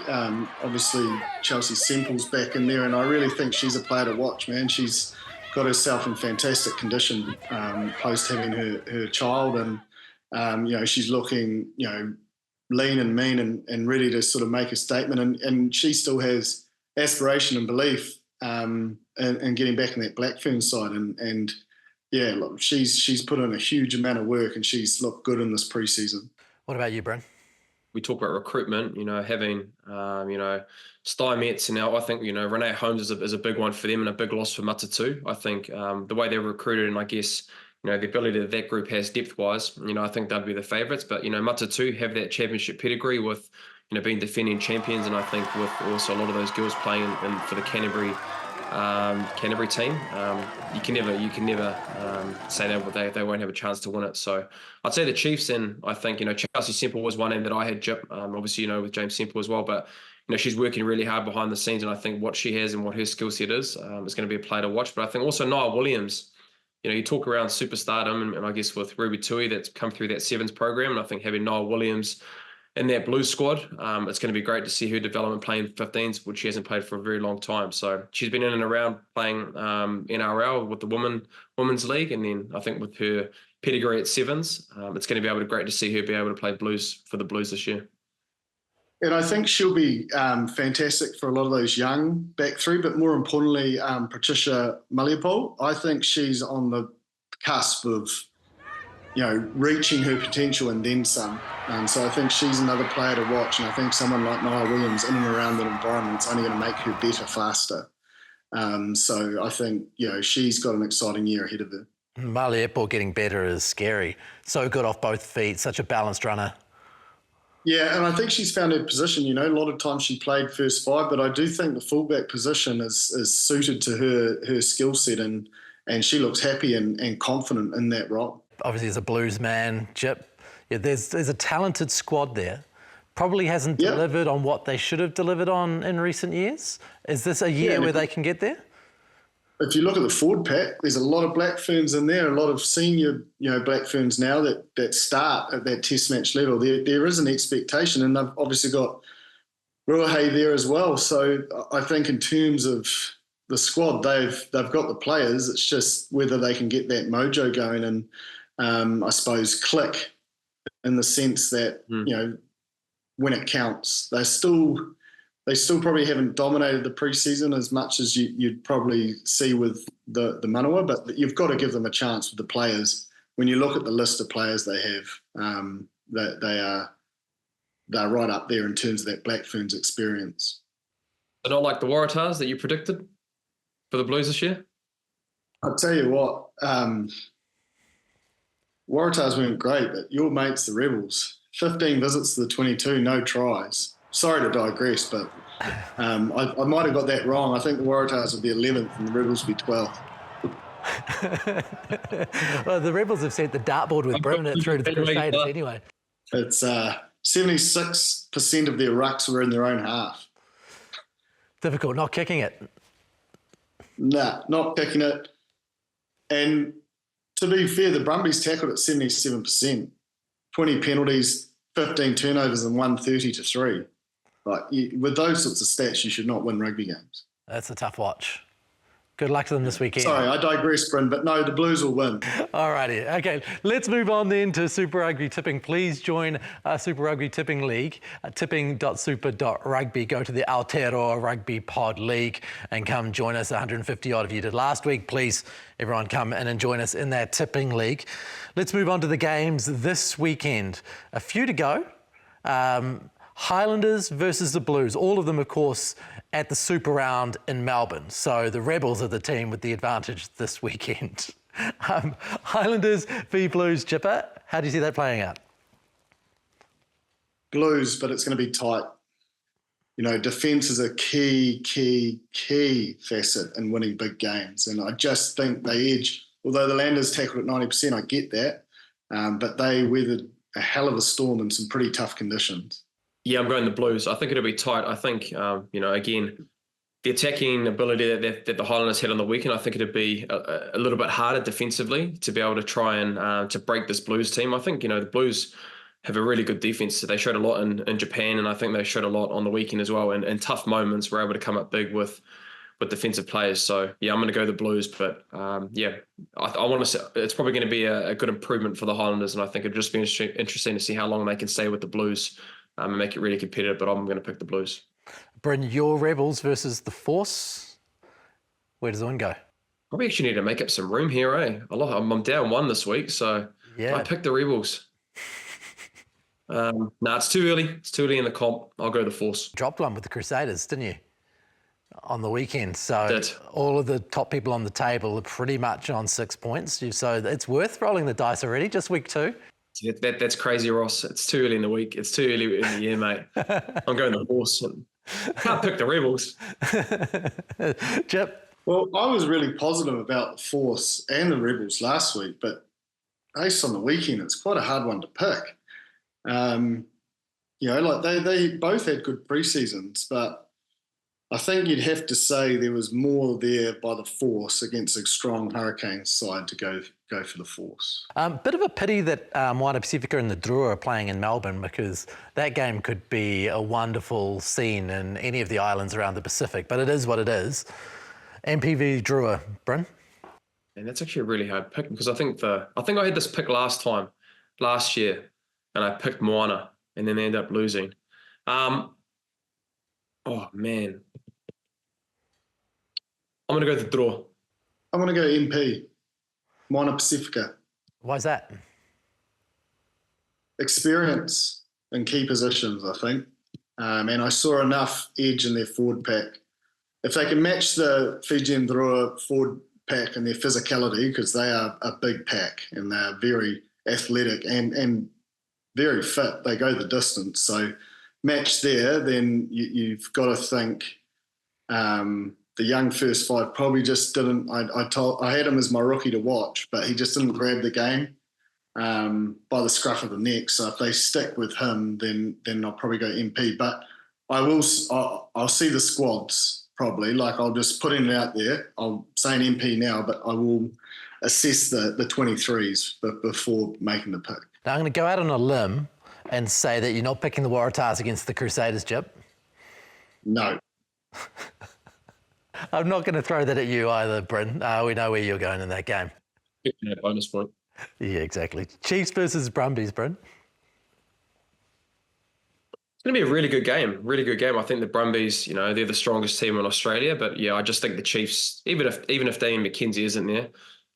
Obviously, Chelsea Semple's back in there, and I really think she's a player to watch, man. She's got herself in fantastic condition post having her child, and She's looking, lean and mean and ready to sort of make a statement. And she still has aspiration and belief in getting back in that Blackfern side. And look, she's put in a huge amount of work and she's looked good in this preseason. What about you, Bryn? We talk about recruitment, having, Steinmetz, and now I think, Renee Holmes is a big one for them and a big loss for Matatu. I think the way they're recruited, and I guess, the ability that that group has depth-wise, I think they'd be the favourites. But, Matatu have that championship pedigree with, being defending champions, and I think with also a lot of those girls playing in for the Canterbury team, you can never say that they won't have a chance to win it. So I'd say the Chiefs, and I think Chelsea Semple was one name that I had, Jip, obviously with James Semple as well, but she's working really hard behind the scenes, and I think what she has and what her skill set is going to be a player to watch. But I think also Niall Williams, you talk around superstardom, and I guess with Ruby Tui that's come through that Sevens program, and I think having Niall Williams in that Blues squad, it's going to be great to see her development playing 15s, which she hasn't played for a very long time. So she's been in and around playing NRL with the Women's League, and then I think with her pedigree at Sevens, it's going to be great to see her be able to play Blues for the Blues this year. And I think she'll be fantastic for a lot of those young back three, but more importantly, Patricia Maliapol. I think she's on the cusp of, reaching her potential and then some. So I think she's another player to watch, and I think someone like Niall Williams in and around that environment is only going to make her better faster. So I think, she's got an exciting year ahead of her. Maliapol getting better is scary. So good off both feet, such a balanced runner. Yeah, and I think she's found her position. A lot of times she played first five, but I do think the fullback position is suited to her skill set, and she looks happy and confident in that role. Obviously, as a Blues man, Jip, there's a talented squad there. Probably hasn't delivered on what they should have delivered on in recent years. Is this a year where they can get there? If you look at the forward pack, there's a lot of Black Ferns in there, a lot of senior, Black Ferns now that start at that test match level. There is an expectation, and they've obviously got Ruahei there as well. So I think in terms of the squad, they've got the players. It's just whether they can get that mojo going and I suppose click in the sense that, when it counts. They still probably haven't dominated the preseason as much as you'd probably see with the Manawa, but you've got to give them a chance with the players. When you look at the list of players they have, they're right up there in terms of that Black Ferns experience. They're not like the Waratahs that you predicted for the Blues this year? I'll tell you what, Waratahs weren't great, but your mates, the Rebels, 15 visits to the 22, no tries. Sorry to digress, but I might have got that wrong. I think the Waratahs would be 11th and the Rebels would be 12th. Well, the Rebels have sent the dartboard with Brummett through to the Crusaders anyway. It's 76% of their rucks were in their own half. Difficult, not kicking it. Nah, not kicking it. And to be fair, the Brumbies tackled at 77%. 20 penalties, 15 turnovers, and 130-3. With those sorts of stats, you should not win rugby games. That's a tough watch. Good luck to them this weekend. Sorry, I digress, Bryn, but no, the Blues will win. All righty. Okay, let's move on then to Super Rugby Tipping. Please join our Super Rugby Tipping League, tipping.super.rugby. Go to the Aotearoa Rugby Pod League and come join us. 150-odd of you did last week. Please, everyone, come in and join us in that tipping league. Let's move on to the games this weekend. A few to go. Highlanders versus the Blues. All of them, of course, at the Super Round in Melbourne. So the Rebels are the team with the advantage this weekend. Highlanders v Blues, Chipper. How do you see that playing out? Blues, but it's going to be tight. Defence is a key facet in winning big games. And I just think they edge. Although the Landers tackled at 90%, I get that. But they weathered a hell of a storm in some pretty tough conditions. Yeah, I'm going the Blues. I think it'll be tight. I think, again, the attacking ability that the Highlanders had on the weekend, I think it'd be a little bit harder defensively to be able to try and to break this Blues team. I think, the Blues have a really good defense. They showed a lot in Japan, and I think they showed a lot on the weekend as well. And in tough moments, we're able to come up big with defensive players. So yeah, I'm going to go the Blues, but yeah, I want to say it's probably going to be a good improvement for the Highlanders, and I think it'd just be interesting to see how long they can stay with the Blues and make it really competitive. But I'm going to pick the Blues. Bryn, your Rebels versus the Force. Where does one go? Probably actually need to make up some room here, eh? I'm down 1 this week, so Yeah. I picked the Rebels. It's too early. It's too early in the comp. I'll go the Force. Dropped one with the Crusaders, didn't you? On the weekend. So Did. all of the top people on the table are pretty much on 6 points. So it's worth rolling the dice already, just week 2. Yeah, that's crazy, Ross. It's too early in the week. It's too early in the year, mate. I'm going the Force. Can't pick the Rebels. Chip? Well, I was really positive about the Force and the Rebels last week, but based on the weekend, it's quite a hard one to pick. Like they both had good pre-seasons, but I think you'd have to say there was more there by the Force against a strong Hurricanes side to go for the Force. Bit of a pity that Moana Pacifica and the Drua are playing in Melbourne, because that game could be a wonderful scene in any of the islands around the Pacific, but it is what it is. MPV Drua, Bryn? And that's actually a really hard pick, because I think I had this pick last year, and I picked Moana, and then they ended up losing. Oh man, I'm gonna go the draw. I'm going to go MP, Moana Pacifica. Why is that? Experience in key positions, I think. And I saw enough edge in their forward pack. If they can match the Fijian Drua forward pack and their physicality, because they are a big pack and they're very athletic and very fit, they go the distance. So match there, then you've got to think the young first 5 probably just didn't. I had him as my rookie to watch, but he just didn't grab the game by the scruff of the neck. So if they stick with him, then I'll probably go MP. But I'll see the squads probably. Like, I'll just put it out there. I'm saying MP now, but I will assess the 23s before making the pick. Now, I'm going to go out on a limb and say that you're not picking the Waratahs against the Crusaders, Chip. No. I'm not going to throw that at you either, Bryn. We know where you're going in that game. Yeah, bonus point. Yeah, exactly. Chiefs versus Brumbies, Bryn. It's going to be a really good game. Really good game. I think the Brumbies, they're the strongest team in Australia. But yeah, I just think the Chiefs, even if Damian McKenzie isn't there,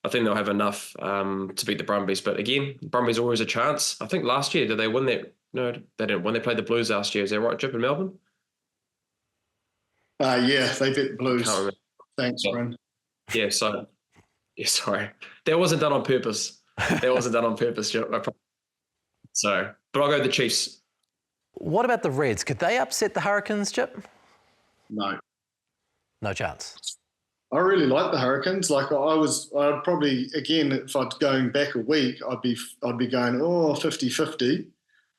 I think they'll have enough to beat the Brumbies. But again, Brumbies always a chance. I think last year, did they win that? No, they didn't. When they played the Blues last year, is that right, Chip, in Melbourne? Yeah, they beat the Blues. Thanks, Bryn. Yeah, sorry. That wasn't done on purpose. Chip. So, but I'll go the Chiefs. What about the Reds? Could they upset the Hurricanes, Chip? No. No chance. I really like the Hurricanes. Like, I'd probably, again, if I'd going back a week, I'd be going 50-50.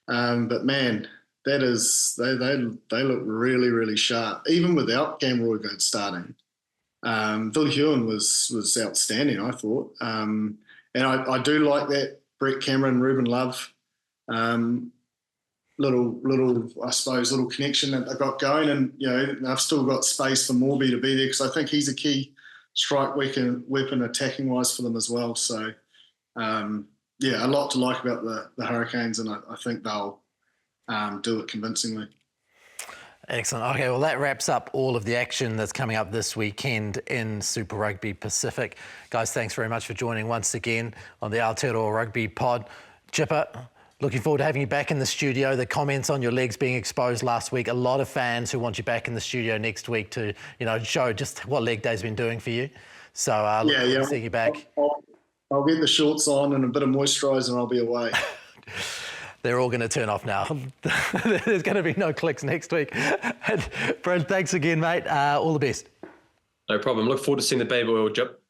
But man, that is they look really, really sharp, even without Cam Roygaard starting. Vilhuyen was outstanding, I thought, and I do like that Brett Cameron, Ruben Love, little connection that they got going, and I've still got space for Morby to be there, because I think he's a key strike weapon attacking wise for them as well. So a lot to like about the Hurricanes, and I think they'll do it convincingly. Excellent. Okay, well, that wraps up all of the action that's coming up this weekend in Super Rugby Pacific. Guys, thanks very much for joining once again on the Aotearoa Rugby Pod. Chipper, looking forward to having you back in the studio. The comments on your legs being exposed last week, a lot of fans who want you back in the studio next week to, show just what leg day's been doing for you. So look forward to seeing you back. I'll get the shorts on and a bit of moisturiser and I'll be away. They're all going to turn off now. There's going to be no clicks next week. Brent, thanks again, mate. All the best. No problem. Look forward to seeing the baby oil, Chip.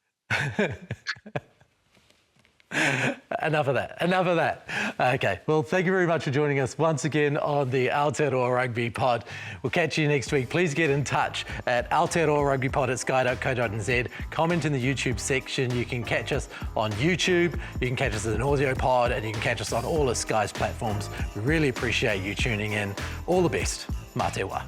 Enough of that. Okay, well, thank you very much for joining us once again on the Aotearoa Rugby Pod. We'll catch you next week. Please get in touch at aotearoarugbypod@sky.co.nz. Comment in the YouTube section. You can catch us on YouTube, you can catch us as an audio pod, and you can catch us on all of Sky's platforms. We really appreciate you tuning in. All the best. Mā te wā.